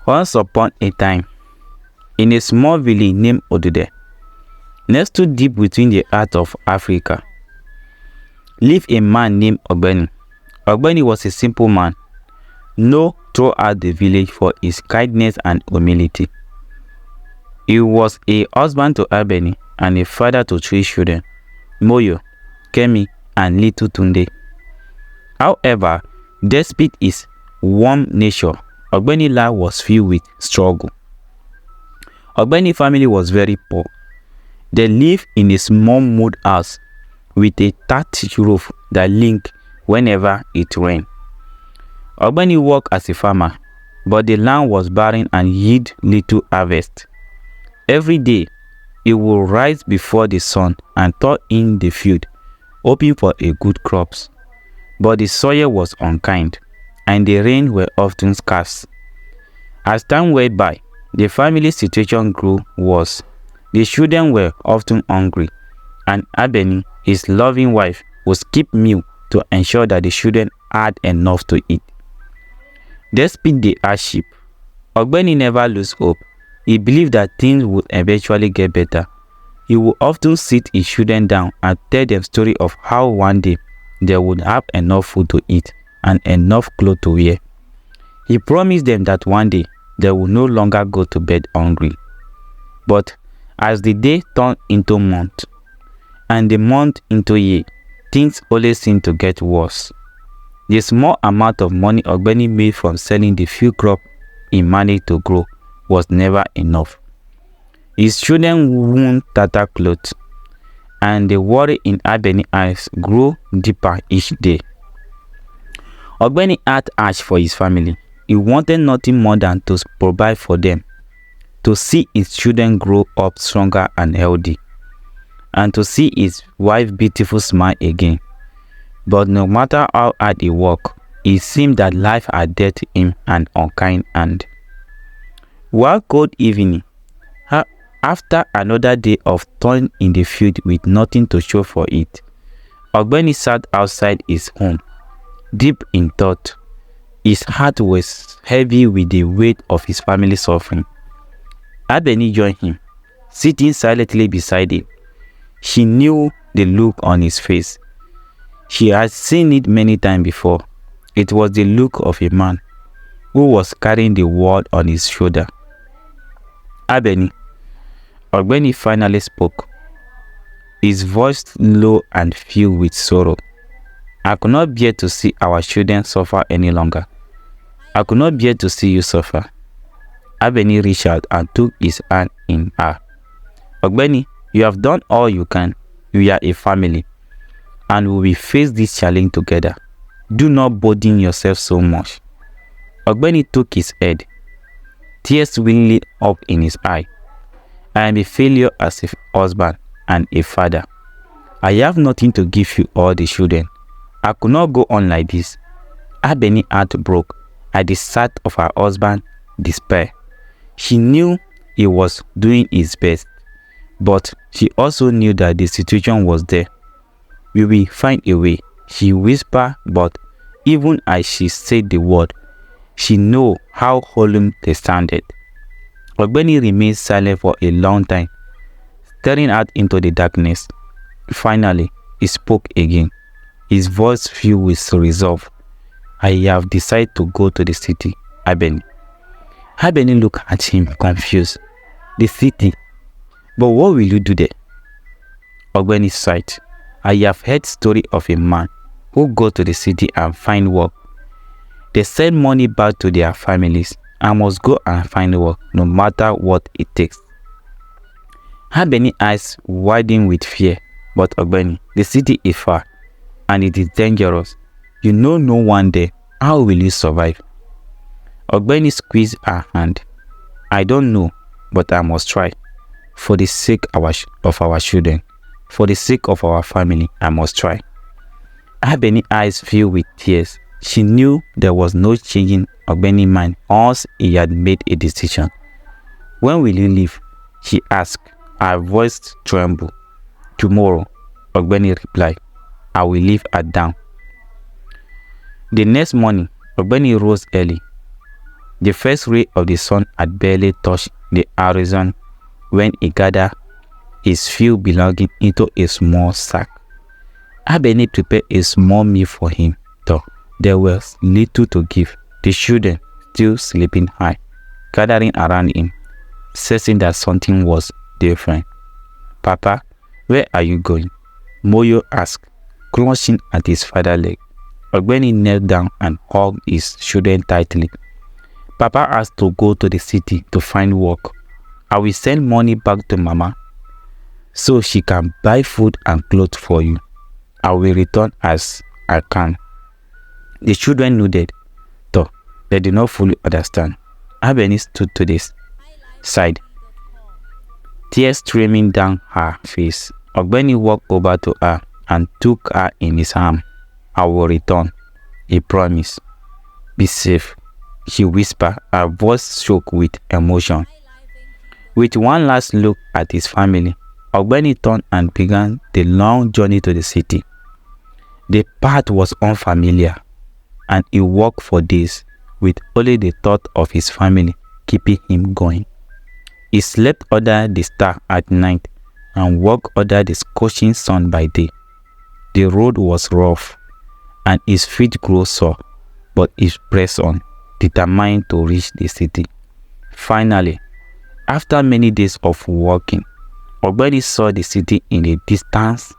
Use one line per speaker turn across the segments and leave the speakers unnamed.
Once upon a time, in a small village named Odude, next to deep within the heart of Africa, lived a man named Ogbeni. Ogbeni was a simple man, known throughout the village for his kindness and humility. He was a husband to Abeni and a father to 3 children, Moyo, Kemi, and little Tunde. However, despite his warm nature, Ogbeni's life was filled with struggle. Ogbeni's family was very poor. They lived in a small mud house with a thatched roof that leaked whenever it rained. Ogbeni worked as a farmer, but the land was barren and yielded little harvest. Every day, he would rise before the sun and toil in the field, hoping for a good crops. But the soil was unkind, and the rain were often scarce. As time went by, the family situation grew worse. The children were often hungry, and Abeni, his loving wife, would skip meal to ensure that the children had enough to eat. Despite the hardship, Ogbeni never lost hope. He believed that things would eventually get better. He would often sit his children down and tell them stories of how one day they would have enough food to eat and enough clothes to wear. He promised them that one day they would no longer go to bed hungry. But as the day turned into month and the month into year, things always seemed to get worse. The small amount of money Ogbeni made from selling the few crops he managed to grow was never enough. His children wore tattered clothes, and the worry in Abeni's eyes grew deeper each day. Ogbeni had asked for his family. He wanted nothing more than to provide for them, to see his children grow up stronger and healthy, and to see his wife's beautiful smile again. But no matter how hard he worked, it seemed that life had dealt him an unkind hand. One cold evening, after another day of toil in the field with nothing to show for it, Ogbeni sat outside his home, deep in thought. His heart was heavy with the weight of his family's suffering. Abeni joined him, sitting silently beside him. She knew the look on his face. She had seen it many times before. It was the look of a man who was carrying the world on his shoulder. Abeni, Ogbeni finally spoke, his voice low and filled with sorrow. I could not bear to see our children suffer any longer. I could not bear to see you suffer. Abeni reached out and took his hand in her. Ogbeni, you have done all you can. We are a family, and we will face this challenge together. Do not burden yourself so much. Ogbeni took his head, tears welling up in his eye. I am a failure as a husband and a father. I have nothing to give you all the children. I could not go on like this. Abeni heart broke at the sight of her husband's despair. She knew he was doing his best, but she also knew that the situation was there. We will find a way, she whispered, but even as she said the word, she knew how solemn they sounded. Ogbeni remained silent for a long time, staring out into the darkness. Finally, he spoke again, his voice filled with resolve. I have decided to go to the city, Abeni. Abeni looked at him, confused. The city? But what will you do there? Ogbeni sighed. I have heard story of a man who go to the city and find work. They send money back to their families. I must go and find work, no matter what it takes. Abeni's eyes widened with fear. But Ogbeni, the city is far, and it is dangerous. You know no one there. How will you survive? Ogbeni squeezed her hand. I don't know, but I must try. For the sake of our children, for the sake of our family, I must try. Abeni's eyes filled with tears. She knew there was no changing Ogbeni's mind once he had made a decision. When will you leave? She asked, her voice trembled. Tomorrow, Ogbeni replied. I will leave at dawn. The next morning, Ogbeni rose early. The first ray of the sun had barely touched the horizon when he gathered his few belongings into a small sack. Abeni prepared a small meal for him, though there was little to give. The children, still sleeping high, gathering around him, sensing that something was different. "Papa, where are you going?" Moyo asked, clutching at his father's leg. Ogbeni knelt down and hugged his children tightly. "Papa has to go to the city to find work. I will send money back to Mama so she can buy food and clothes for you. I will return as I can." The children nodded, though they did not fully understand. Abeni stood to the side, tears streaming down her face. Ogbeni walked over to her and took her in his arm. "I will return," he promised. "Be safe," she whispered, her voice shook with emotion. With one last look at his family, Ogbeni turned and began the long journey to the city. The path was unfamiliar, and he walked for days with only the thought of his family keeping him going. He slept under the stars at night and walked under the scorching sun by day. The road was rough, and his feet grew sore, but he pressed on, determined to reach the city. Finally, after many days of walking, Ogbeni saw the city in the distance.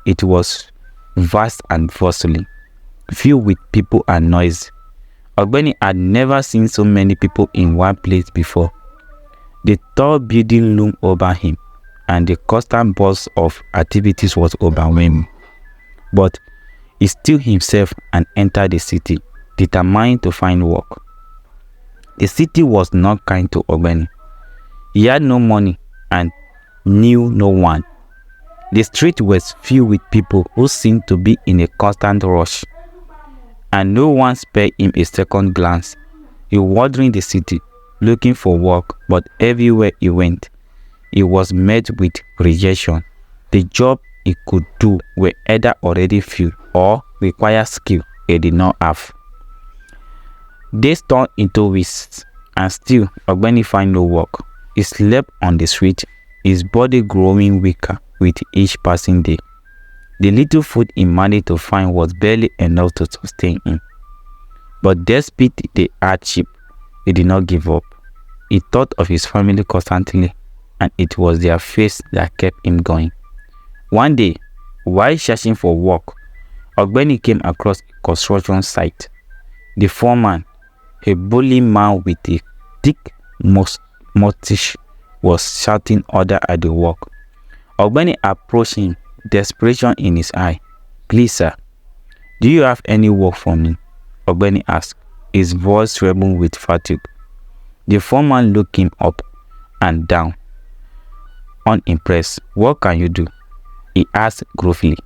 It was vast and bustling, filled with people and noise. Ogbeni had never seen so many people in one place before. The tall building loomed over him, and the constant buzz of activities was overwhelming. But he stilled himself and entered the city, determined to find work. The city was not kind to Ogbeni. He had no money and knew no one. The street was filled with people who seemed to be in a constant rush, and no one spared him a second glance. He wandered the city, looking for work, but everywhere he went, he was met with rejection. The job he could do were either already filled or required skill he did not have. Days turned into weeks, and still Ogbeni found no work. He slept on the street, his body growing weaker with each passing day. The little food he managed to find was barely enough to sustain him. But despite the hardship, he did not give up. He thought of his family constantly, and it was their face that kept him going. One day, while searching for work, Ogbeni came across a construction site. The foreman, a burly man with a thick mustache, was shouting orders at the work. Ogbeni approached him, desperation in his eye. "Please, sir, do you have any work for me?" Ogbeni asked, his voice trembling with fatigue. The foreman looked him up and down, unimpressed. "What can you do?" he asked gruffly.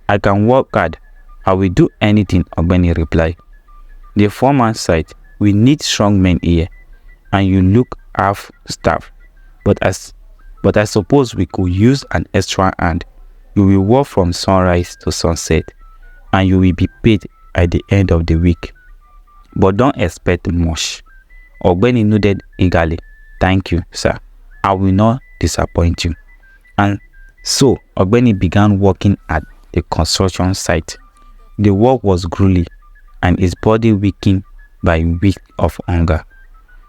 "I can work hard. I will do anything," Ogbeni replied. The foreman sighed. "We need strong men here, and you look half-starved. But I suppose we could use an extra hand. You will work from sunrise to sunset, and you will be paid at the end of the week. But don't expect much." Ogbeni nodded eagerly. "Thank you, sir. I will not disappoint you." And so Ogbeni began working at the construction site. The work was grueling, and his body weakened by weeks of hunger.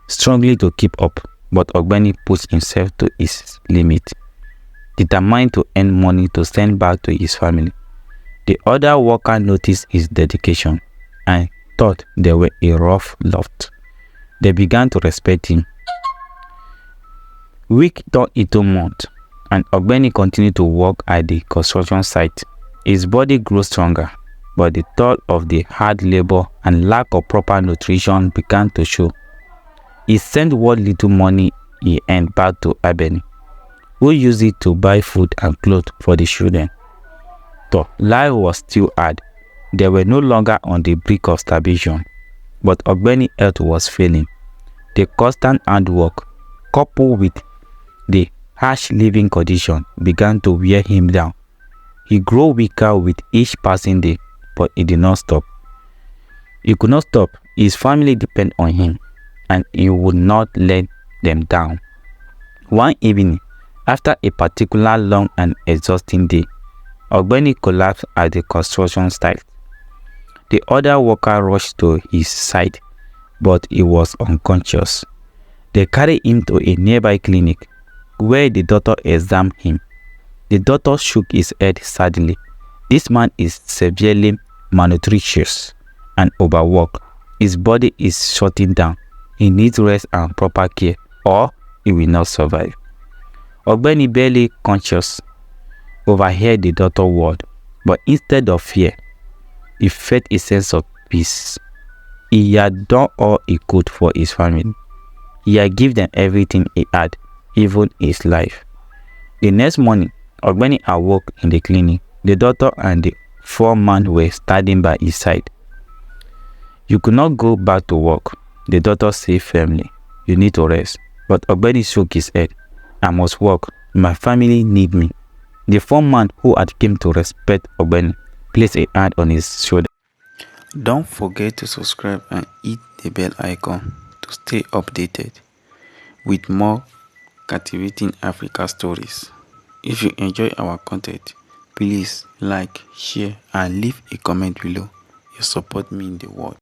Struggling to keep up, but Ogbeni pushed himself to his limit, determined to earn money to send back to his family. The other workers noticed his dedication and thought they were a rough lot. They began to respect him. Week turned into month, and Ogbeni continued to work at the construction site. His body grew stronger, but the thought of the hard labor and lack of proper nutrition began to show. He sent what little money he earned back to Abeni, who used it to buy food and clothes for the children. Though life was still hard, they were no longer on the brink of starvation, but Ogbeni's health was failing. The constant hard work, coupled with the harsh living condition, began to wear him down. He grew weaker with each passing day, but he did not stop. He could not stop. His family depended on him. and he would not let them down. One evening, after a particular long and exhausting day, Ogbeni collapsed at the construction site. The other worker rushed to his side, but he was unconscious. They carried him to a nearby clinic, where the doctor examined him. The doctor shook his head sadly. This man is severely malnutritious and overworked. His body is shutting down. He needs rest and proper care, or he will not survive. Ogbeni, barely conscious, overheard the doctor's word, but instead of fear, he felt a sense of peace. He had done all he could for his family. He had given them everything he had, even his life. The next morning, Ogbeni awoke in the clinic. The doctor and the foreman were standing by his side. "You could not go back to work," the doctor said firmly. "You need to rest." But Ogbeni shook his head. "I must work. My family need me." The foreman, who had come to respect Ogbeni, placed a hand on his shoulder. Don't forget to subscribe and hit the bell icon to stay updated with more captivating Africa stories. If you enjoy our content, please like, share and leave a comment below. You support me in the world.